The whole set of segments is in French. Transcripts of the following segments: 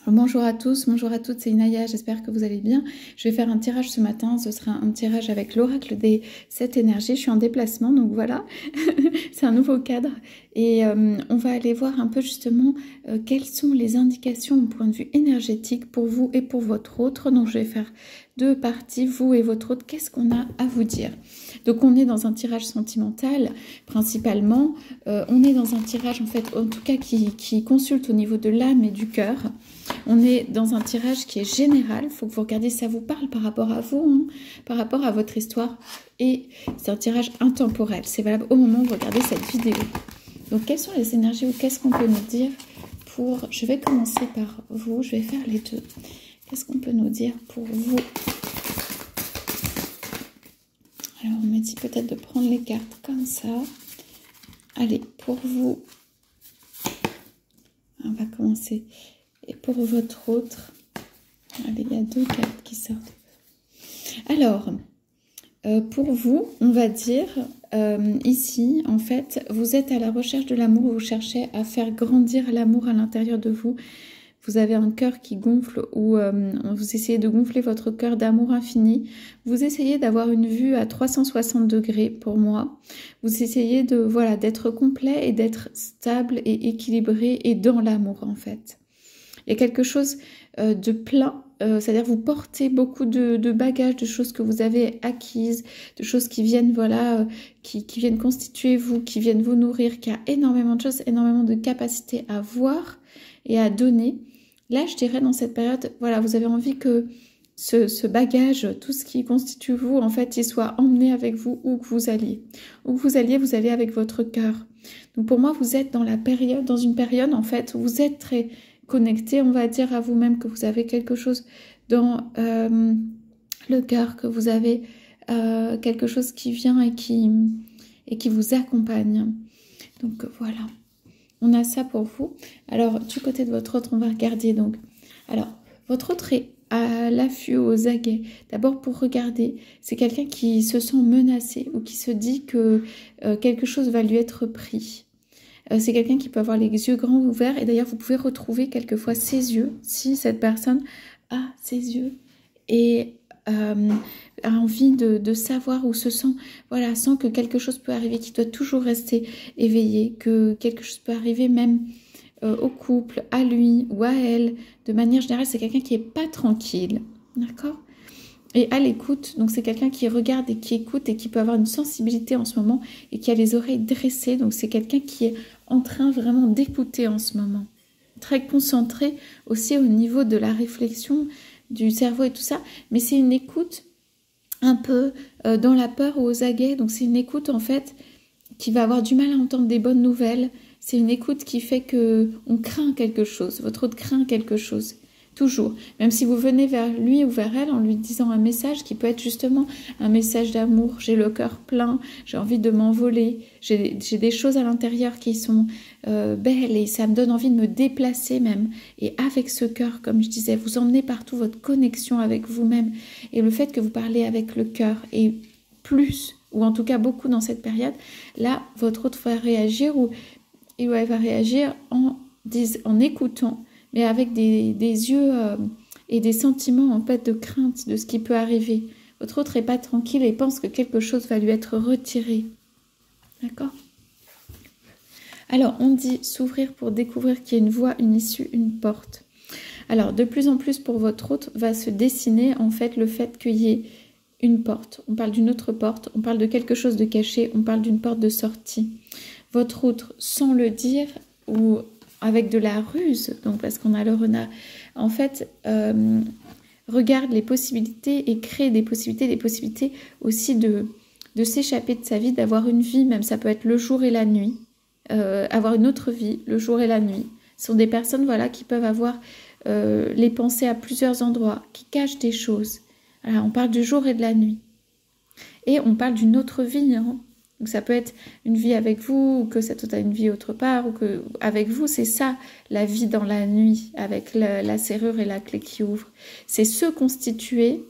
Bonjour à tous, bonjour à toutes, c'est Inaya, j'espère que vous allez bien. Je vais faire un tirage ce matin, ce sera un tirage avec l'oracle des 7 énergies. Je suis en déplacement, donc voilà, c'est un nouveau cadre. Et on va aller voir un peu justement quelles sont les indications au point de vue énergétique pour vous et pour votre autre. Donc je vais faire deux parties, vous et votre autre, qu'est-ce qu'on a à vous dire? Donc on est dans un tirage sentimental principalement, on est dans un tirage en fait, en tout cas qui consulte au niveau de l'âme et du cœur. On est dans un tirage qui est général, il faut que vous regardiez si ça vous parle par rapport à vous, hein, par rapport à votre histoire. Et c'est un tirage intemporel, c'est valable au moment où vous regardez cette vidéo. Donc quelles sont les énergies ou qu'est-ce qu'on peut nous dire pour... Je vais commencer par vous, je vais faire les deux. Qu'est-ce qu'on peut nous dire pour vous? Alors on me dit peut-être de prendre les cartes comme ça. Allez, pour vous, on va commencer... Et pour votre autre, allez, il y a deux cartes qui sortent. Alors, pour vous, on va dire, ici, en fait, vous êtes à la recherche de l'amour, vous cherchez à faire grandir l'amour à l'intérieur de vous. Vous avez un cœur qui gonfle ou vous essayez de gonfler votre cœur d'amour infini. Vous essayez d'avoir une vue à 360 degrés pour moi. Vous essayez de, voilà, d'être complet et d'être stable et équilibré et dans l'amour, en fait. Il y a quelque chose de plein, c'est-à-dire vous portez beaucoup de bagages, de choses que vous avez acquises, de choses qui viennent, voilà, qui viennent constituer vous, qui viennent vous nourrir, qui a énormément de choses, énormément de capacités à voir et à donner. Là, je dirais dans cette période, voilà, vous avez envie que ce bagage, tout ce qui constitue vous, en fait, il soit emmené avec vous où que vous alliez. Où que vous alliez avec votre cœur. Donc pour moi, vous êtes dans une période, en fait, où vous êtes très... connecté, on va dire à vous-même que vous avez quelque chose dans le cœur, que vous avez quelque chose qui vient et qui vous accompagne. Donc voilà, on a ça pour vous. Alors du côté de votre autre, on va regarder donc. Alors votre autre est à l'affût, aux aguets. D'abord pour regarder, c'est quelqu'un qui se sent menacé ou qui se dit que quelque chose va lui être pris. C'est quelqu'un qui peut avoir les yeux grands ouverts et d'ailleurs vous pouvez retrouver quelquefois ses yeux si cette personne a ses yeux et a envie de savoir ou se sent, voilà, sent que quelque chose peut arriver, qu'il doit toujours rester éveillé, que quelque chose peut arriver même au couple, à lui ou à elle. De manière générale, c'est quelqu'un qui n'est pas tranquille, d'accord ? Et à l'écoute, donc c'est quelqu'un qui regarde et qui écoute et qui peut avoir une sensibilité en ce moment et qui a les oreilles dressées. Donc c'est quelqu'un qui est en train vraiment d'écouter en ce moment. Très concentré aussi au niveau de la réflexion, du cerveau et tout ça. Mais c'est une écoute un peu dans la peur ou aux aguets. Donc c'est une écoute en fait qui va avoir du mal à entendre des bonnes nouvelles. C'est une écoute qui fait qu'on craint quelque chose. Votre autre craint quelque chose. Toujours, même si vous venez vers lui ou vers elle en lui disant un message qui peut être justement un message d'amour, j'ai le cœur plein, j'ai envie de m'envoler, j'ai des choses à l'intérieur qui sont belles et ça me donne envie de me déplacer même. Et avec ce cœur, comme je disais, vous emmenez partout votre connexion avec vous-même et le fait que vous parlez avec le cœur et plus, ou en tout cas beaucoup dans cette période, là, votre autre va réagir ou elle va réagir en écoutant, mais avec des yeux et des sentiments en fait de crainte de ce qui peut arriver. Votre autre n'est pas tranquille et pense que quelque chose va lui être retiré. D'accord ? Alors, on dit s'ouvrir pour découvrir qu'il y a une voie, une issue, une porte. Alors, de plus en plus pour votre autre va se dessiner en fait le fait qu'il y ait une porte. On parle d'une autre porte, on parle de quelque chose de caché, on parle d'une porte de sortie. Votre autre, sans le dire ou avec de la ruse, donc parce qu'on a le renard, en fait, regarde les possibilités et crée des possibilités aussi de s'échapper de sa vie, d'avoir une vie, même ça peut être le jour et la nuit, avoir une autre vie, le jour et la nuit. Ce sont des personnes, voilà, qui peuvent avoir les pensées à plusieurs endroits, qui cachent des choses. Voilà, on parle du jour et de la nuit. Et on parle d'une autre vie, hein. Donc ça peut être une vie avec vous, ou que cette autre a une vie autre part, ou que avec vous, c'est ça, la vie dans la nuit, avec la serrure et la clé qui ouvre. C'est se constituer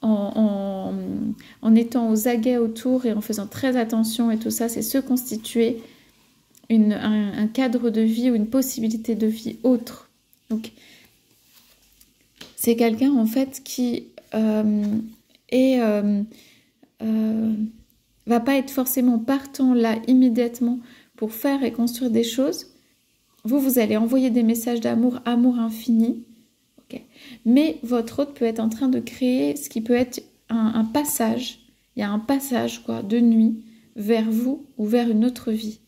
en étant aux aguets autour et en faisant très attention et tout ça, c'est se constituer un cadre de vie ou une possibilité de vie autre. Donc c'est quelqu'un en fait qui va pas être forcément partant là immédiatement pour faire et construire des choses. Vous allez envoyer des messages d'amour, amour infini, okay. Mais votre hôte peut être en train de créer ce qui peut être un passage. Il y a un passage quoi, de nuit vers vous ou vers une autre vie.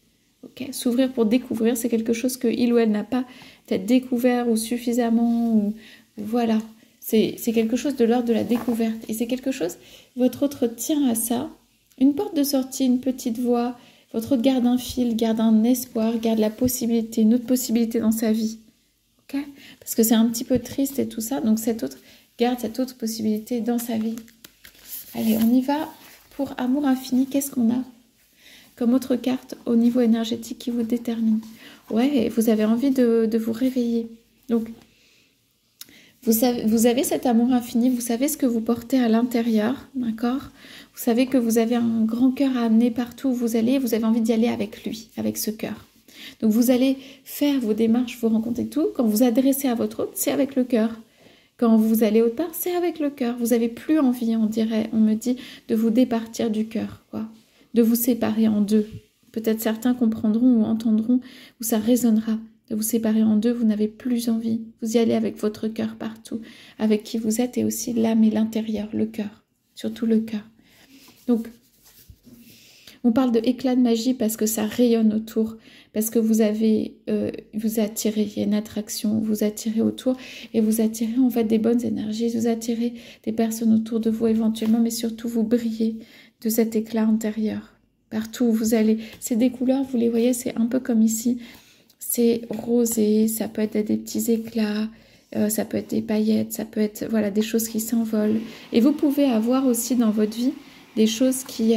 Okay. S'ouvrir pour découvrir, c'est quelque chose que il ou elle n'a pas peut-être découvert ou suffisamment. Ou voilà, c'est quelque chose de l'ordre de la découverte. Et c'est quelque chose, votre autre tient à ça. Une porte de sortie, une petite voie. Votre autre garde un fil, garde un espoir, garde la possibilité, une autre possibilité dans sa vie. Okay. Parce que c'est un petit peu triste et tout ça. Donc cet autre garde cette autre possibilité dans sa vie. Allez, on y va pour amour infini. Qu'est-ce qu'on a comme autre carte au niveau énergétique qui vous détermine? Ouais, vous avez envie de vous réveiller. Donc, vous avez cet amour infini, vous savez ce que vous portez à l'intérieur, d'accord? Vous savez que vous avez un grand cœur à amener partout où vous allez, vous avez envie d'y aller avec lui, avec ce cœur. Donc, vous allez faire vos démarches, vos rencontres et tout. Quand vous adressez à votre hôte, c'est avec le cœur. Quand vous allez autre part, c'est avec le cœur. Vous n'avez plus envie, on me dit, de vous départir du cœur, quoi. De vous séparer en deux. Peut-être certains comprendront ou entendront, ou ça résonnera. De vous séparer en deux, vous n'avez plus envie. Vous y allez avec votre cœur partout, avec qui vous êtes et aussi l'âme et l'intérieur, le cœur, surtout le cœur. Donc, on parle de éclat de magie parce que ça rayonne autour, parce que vous avez, vous attirez, il y a une attraction, vous attirez autour et vous attirez en fait des bonnes énergies, vous attirez des personnes autour de vous éventuellement, mais surtout vous brillez de cet éclat intérieur. Partout où vous allez, c'est des couleurs, vous les voyez, c'est un peu comme ici. C'est rosé, ça peut être des petits éclats, ça peut être des paillettes, ça peut être voilà, des choses qui s'envolent. Et vous pouvez avoir aussi dans votre vie des choses qui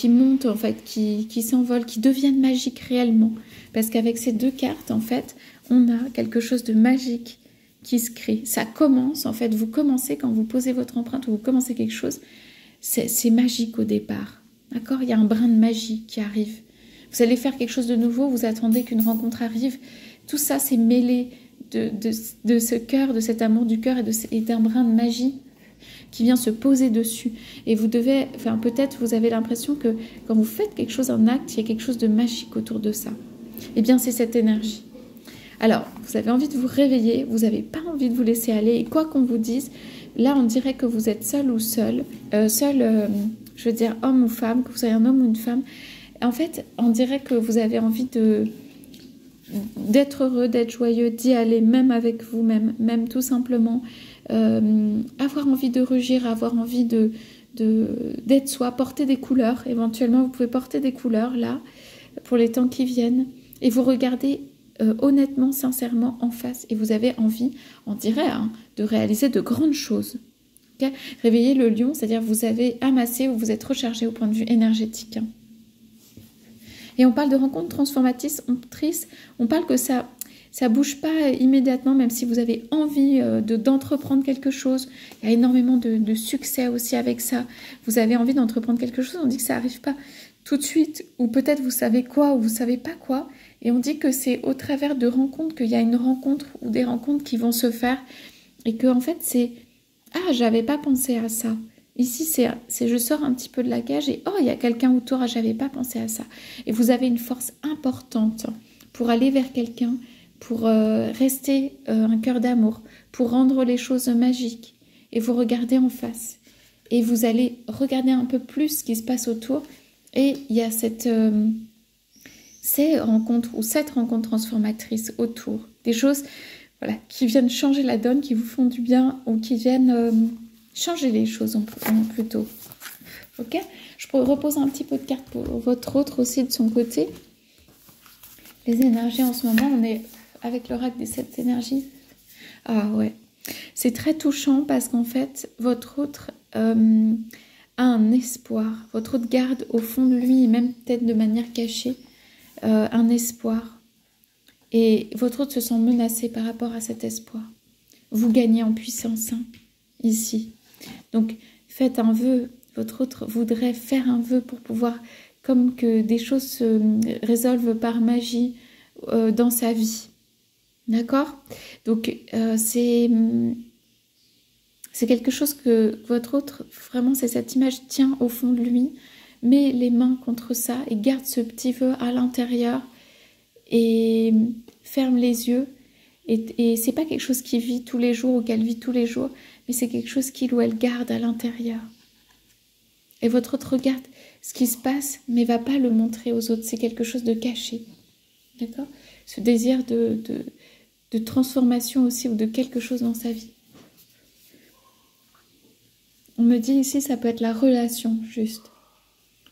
montent, en fait, qui s'envolent, qui deviennent magiques réellement. Parce qu'avec ces deux cartes, en fait, on a quelque chose de magique qui se crée. Ça commence, en fait, vous commencez, quand vous posez votre empreinte ou vous commencez quelque chose, c'est magique au départ. D'accord? Il y a un brin de magie qui arrive. Vous allez faire quelque chose de nouveau, vous attendez qu'une rencontre arrive. Tout ça, c'est mêlé de ce cœur, de cet amour du cœur et d'un brin de magie qui vient se poser dessus. Et vous devez, enfin peut-être vous avez l'impression que quand vous faites quelque chose, un acte, il y a quelque chose de magique autour de ça. Eh bien, c'est cette énergie. Alors, vous avez envie de vous réveiller, vous n'avez pas envie de vous laisser aller. Et quoi qu'on vous dise, là, on dirait que vous êtes seul ou seul, je veux dire homme ou femme, que vous soyez un homme ou une femme. En fait, on dirait que vous avez envie d'être heureux, d'être joyeux, d'y aller, même avec vous-même, même tout simplement. Avoir envie de rugir, avoir envie d'être soi, porter des couleurs. Éventuellement, vous pouvez porter des couleurs, là, pour les temps qui viennent. Et vous regardez honnêtement, sincèrement, en face. Et vous avez envie, on dirait, de réaliser de grandes choses. Okay. Réveillez le lion, c'est-à-dire vous avez amassé ou vous êtes rechargé au point de vue énergétique. Et on parle de rencontres transformatrices, on parle que ça bouge pas immédiatement, même si vous avez envie d'entreprendre quelque chose. Il y a énormément de succès aussi avec ça. Vous avez envie d'entreprendre quelque chose, on dit que ça n'arrive pas tout de suite, ou peut-être vous savez quoi, ou vous savez pas quoi. Et on dit que c'est au travers de rencontres qu'il y a une rencontre ou des rencontres qui vont se faire. Et que en fait, c'est « Ah, j'avais pas pensé à ça ». Ici, c'est je sors un petit peu de la cage et « Oh, il y a quelqu'un autour, ah, j'avais pas pensé à ça ». Et vous avez une force importante pour aller vers quelqu'un, pour rester un cœur d'amour, pour rendre les choses magiques. Et vous regardez en face. Et vous allez regarder un peu plus ce qui se passe autour. Et il y a ces rencontres ou cette rencontre transformatrice autour. Des choses voilà, qui viennent changer la donne, qui vous font du bien ou qui viennent changer les choses plutôt. Ok ? Je repose un petit peu de cartes pour votre autre aussi de son côté. Les énergies en ce moment, on est avec l'oracle des 7 énergies. Ah ouais. C'est très touchant parce qu'en fait, votre autre a un espoir. Votre autre garde au fond de lui, et même peut-être de manière cachée, un espoir. Et votre autre se sent menacé par rapport à cet espoir. Vous gagnez en puissance, ici. Donc, faites un vœu. Votre autre voudrait faire un vœu pour pouvoir, comme que des choses se résolvent par magie dans sa vie. D'accord? Donc, c'est quelque chose que votre autre, vraiment, c'est cette image, tient au fond de lui, met les mains contre ça et garde ce petit vœu à l'intérieur et ferme les yeux. Et c'est pas quelque chose qui vit tous les jours ou qu'elle vit tous les jours, mais c'est quelque chose qu'il ou elle garde à l'intérieur. Et votre autre regarde ce qui se passe, mais va pas le montrer aux autres. C'est quelque chose de caché. D'accord? Ce désir de transformation aussi ou de quelque chose dans sa vie. On me dit ici, ça peut être la relation, juste.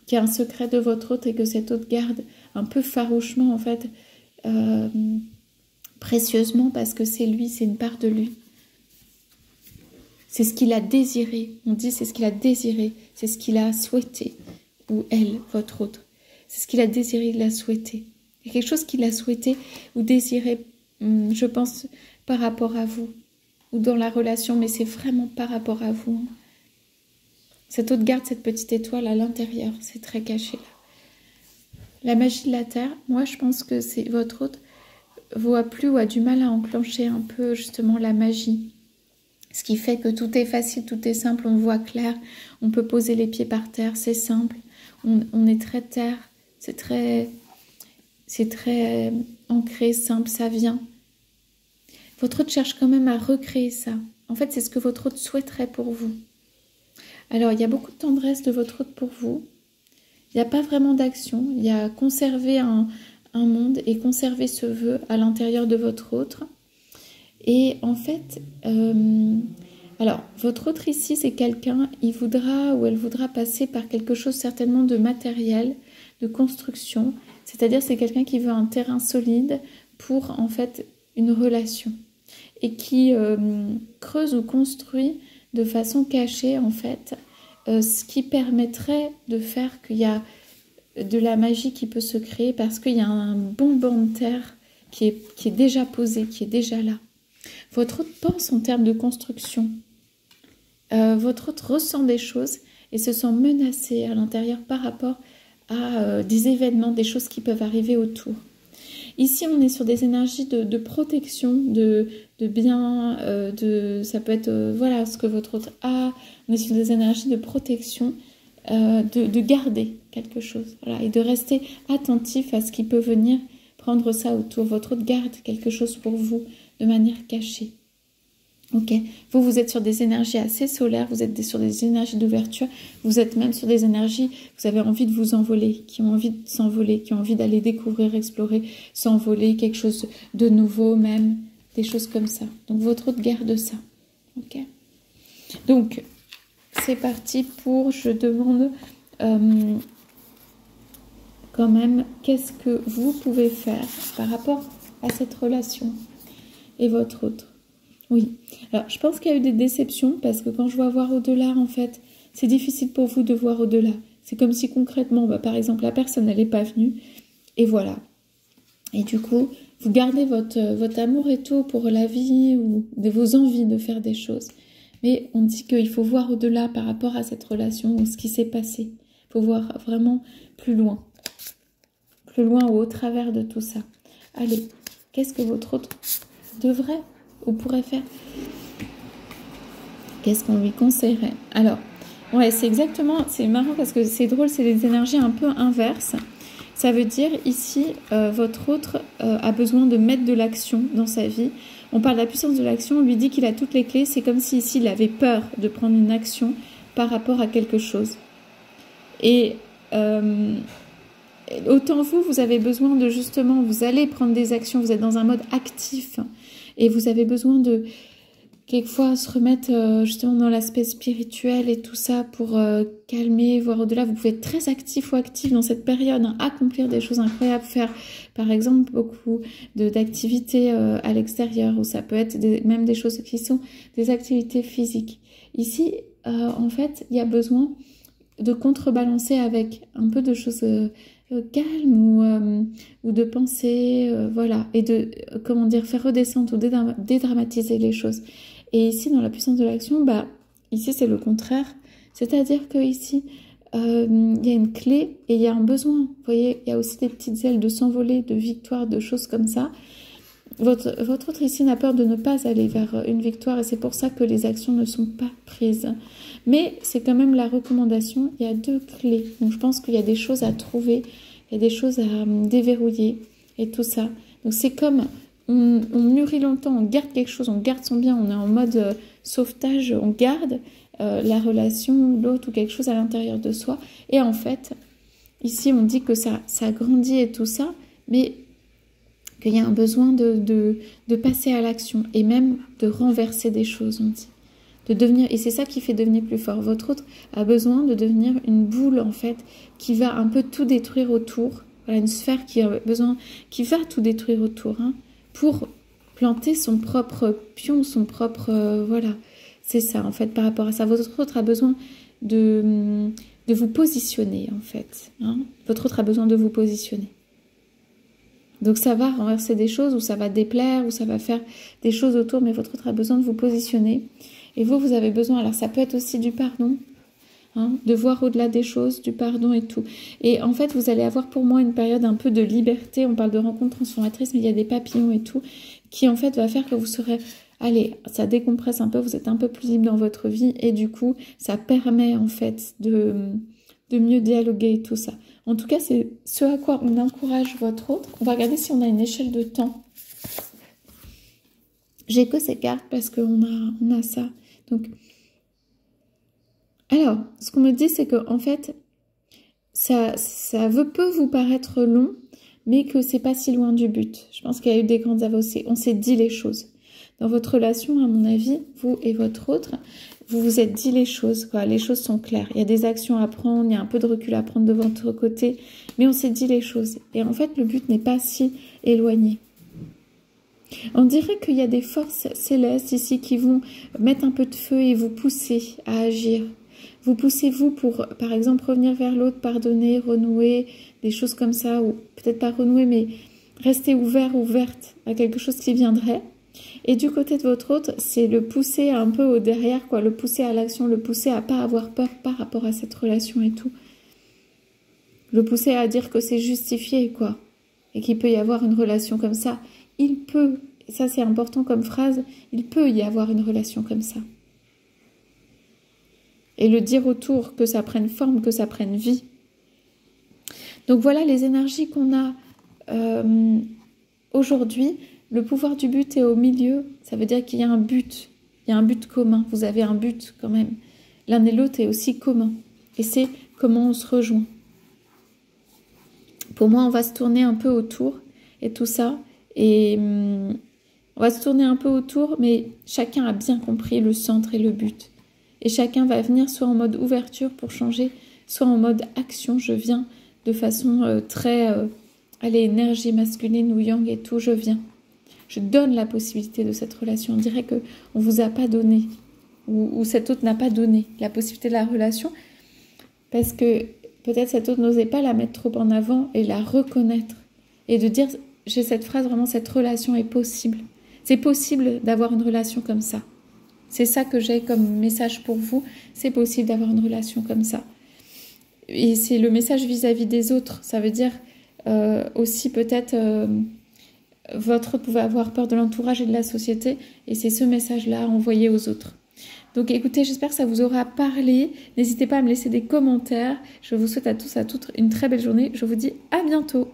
Qu'il y a un secret de votre autre et que cet autre garde un peu farouchement, en fait, précieusement, parce que c'est lui, c'est une part de lui. C'est ce qu'il a désiré. On dit c'est ce qu'il a désiré, c'est ce qu'il a souhaité. Ou elle, votre autre. C'est ce qu'il a désiré, il l'a souhaité. Il y a quelque chose qu'il a souhaité ou désiré, je pense, par rapport à vous. Ou dans la relation, mais c'est vraiment par rapport à vous. Cet autre garde cette petite étoile à l'intérieur. C'est très caché là. La magie de la Terre, moi je pense que c'est votre autre voit plus ou a du mal à enclencher un peu justement la magie. Ce qui fait que tout est facile, tout est simple, on voit clair, on peut poser les pieds par terre, c'est simple, on est très terre, c'est très ancré, simple, ça vient. Votre autre cherche quand même à recréer ça. En fait, c'est ce que votre autre souhaiterait pour vous. Alors, il y a beaucoup de tendresse de votre autre pour vous. Il n'y a pas vraiment d'action. Il y a conserver un monde et conserver ce vœu à l'intérieur de votre autre. Et en fait, alors, votre autre ici, c'est quelqu'un, il voudra ou elle voudra passer par quelque chose certainement de matériel, de construction. C'est-à-dire, c'est quelqu'un qui veut un terrain solide pour, en fait, une relation. Et qui creuse ou construit de façon cachée, en fait, ce qui permettrait de faire qu'il y a de la magie qui peut se créer parce qu'il y a un bon banc de terre qui est déjà posé, qui est déjà là. Votre autre pense en termes de construction. Votre autre ressent des choses et se sent menacé à l'intérieur par rapport à des événements, des choses qui peuvent arriver autour. Ici, on est sur des énergies de protection, de bien, ça peut être voilà ce que votre autre a. On est sur des énergies de protection, de garder quelque chose, voilà, et de rester attentif à ce qui peut venir prendre ça autour. Votre autre garde quelque chose pour vous de manière cachée. Ok, vous êtes sur des énergies assez solaires, vous êtes sur des énergies d'ouverture, vous êtes même sur des énergies, vous avez envie de vous envoler, qui ont envie de s'envoler, qui ont envie d'aller découvrir, explorer, s'envoler, quelque chose de nouveau même, des choses comme ça. Donc votre autre garde ça. Ok. Donc c'est parti pour, je demande quand même, qu'est-ce que vous pouvez faire par rapport à cette relation et votre autre. Oui, alors je pense qu'il y a eu des déceptions parce que quand je vois voir au-delà, en fait, c'est difficile pour vous de voir au-delà. C'est comme si concrètement, par exemple, la personne, elle n'est pas venue et voilà. Et du coup, vous gardez votre amour et tout pour la vie ou de vos envies de faire des choses. Mais on dit qu'il faut voir au-delà par rapport à cette relation ou ce qui s'est passé. Il faut voir vraiment plus loin ou au travers de tout ça. Allez, qu'est-ce que votre autre devrait ou pourrait faire? Qu'est-ce qu'on lui conseillerait? Alors, ouais, c'est exactement, c'est marrant parce que c'est drôle, c'est des énergies un peu inverses. Ça veut dire ici, votre autre a besoin de mettre de l'action dans sa vie. On parle de la puissance de l'action, on lui dit qu'il a toutes les clés. C'est comme si ici, il avait peur de prendre une action par rapport à quelque chose. Et autant vous avez besoin de justement, vous allez prendre des actions, vous êtes dans un mode actif. Et vous avez besoin de, quelquefois, se remettre justement dans l'aspect spirituel et tout ça pour calmer, voir au-delà. Vous pouvez être très actif ou active dans cette période, hein, accomplir des choses incroyables, faire par exemple beaucoup d'activités à l'extérieur, ou ça peut être même des choses qui sont des activités physiques. Ici, en fait, il y a besoin de contrebalancer avec un peu de choses calme ou de penser, voilà, et de, comment dire, faire redescendre ou dédramatiser les choses. Et ici, dans la puissance de l'action, ici, c'est le contraire. C'est-à-dire que ici, il y a une clé et il y a un besoin. Vous voyez, il y a aussi des petites ailes de s'envoler, de victoire, de choses comme ça. votre autre ici n'a peur de ne pas aller vers une victoire et c'est pour ça que les actions ne sont pas prises. Mais c'est quand même la recommandation, il y a 2 clés. Donc je pense qu'il y a des choses à trouver, il y a des choses à déverrouiller et tout ça. Donc c'est comme on mûrit longtemps, on garde quelque chose, on garde son bien, on est en mode sauvetage, on garde la relation, l'autre ou quelque chose à l'intérieur de soi. Et en fait, ici on dit que ça grandit et tout ça, mais qu'il y a un besoin de passer à l'action et même de renverser des choses, on dit. De devenir, et c'est ça qui fait devenir plus fort. Votre autre a besoin de devenir une boule, en fait, qui va un peu tout détruire autour. Voilà, une sphère qui va tout détruire autour, hein, pour planter son propre pion, son propre... voilà, c'est ça, en fait, par rapport à ça. Votre autre a besoin de vous positionner, en fait. Hein. Votre autre a besoin de vous positionner. Donc ça va renverser des choses, ou ça va déplaire, ou ça va faire des choses autour, mais votre autre a besoin de vous positionner. Et vous avez besoin, alors ça peut être aussi du pardon, hein, de voir au-delà des choses, du pardon et tout. Et en fait, vous allez avoir pour moi une période un peu de liberté, on parle de rencontre transformatrice, mais il y a des papillons et tout, qui en fait va faire que vous serez... Allez, ça décompresse un peu, vous êtes un peu plus libre dans votre vie, et du coup, ça permet en fait de mieux dialoguer et tout ça. En tout cas, c'est ce à quoi on encourage votre autre. On va regarder si on a une échelle de temps. J'ai que ces cartes parce qu'on a ça. Donc, alors, ce qu'on me dit, c'est que en fait, ça peut vous paraître long, mais que c'est pas si loin du but. Je pense qu'il y a eu des grandes avancées. On s'est dit les choses. Dans votre relation, à mon avis, vous et votre autre, vous vous êtes dit les choses, quoi. Les choses sont claires. Il y a des actions à prendre, il y a un peu de recul à prendre de votre côté, mais on s'est dit les choses. Et en fait, le but n'est pas si éloigné. On dirait qu'il y a des forces célestes ici qui vont mettre un peu de feu et vous pousser à agir. Vous poussez, vous, pour, par exemple, revenir vers l'autre, pardonner, renouer, des choses comme ça, ou peut-être pas renouer, mais rester ouvert, ouverte à quelque chose qui viendrait. Et du côté de votre autre, c'est le pousser un peu au derrière, quoi, le pousser à l'action, le pousser à pas avoir peur par rapport à cette relation et tout. Le pousser à dire que c'est justifié, quoi, et qu'il peut y avoir une relation comme ça. Il peut, ça c'est important comme phrase, il peut y avoir une relation comme ça. Et le dire autour, que ça prenne forme, que ça prenne vie. Donc voilà les énergies qu'on a aujourd'hui. Le pouvoir du but est au milieu, ça veut dire qu'il y a un but. Il y a un but commun, vous avez un but quand même. L'un et l'autre est aussi commun. Et c'est comment on se rejoint. Pour moi, on va se tourner un peu autour et tout ça. Et on va se tourner un peu autour, mais chacun a bien compris le centre et le but. Et chacun va venir soit en mode ouverture pour changer, soit en mode action. Je viens de façon très... allez, énergie masculine ou yang et tout, je viens. Je donne la possibilité de cette relation. On dirait qu'on ne vous a pas donné, ou cet autre n'a pas donné la possibilité de la relation, parce que peut-être cet autre n'osait pas la mettre trop en avant et la reconnaître. Et de dire, j'ai cette phrase, vraiment, cette relation est possible. C'est possible d'avoir une relation comme ça. C'est ça que j'ai comme message pour vous. C'est possible d'avoir une relation comme ça. Et c'est le message vis-à-vis des autres. Ça veut dire aussi peut-être... votre pouvait avoir peur de l'entourage et de la société, et c'est ce message-là à envoyer aux autres. Donc écoutez, j'espère que ça vous aura parlé. N'hésitez pas à me laisser des commentaires. Je vous souhaite à tous, à toutes une très belle journée. Je vous dis à bientôt.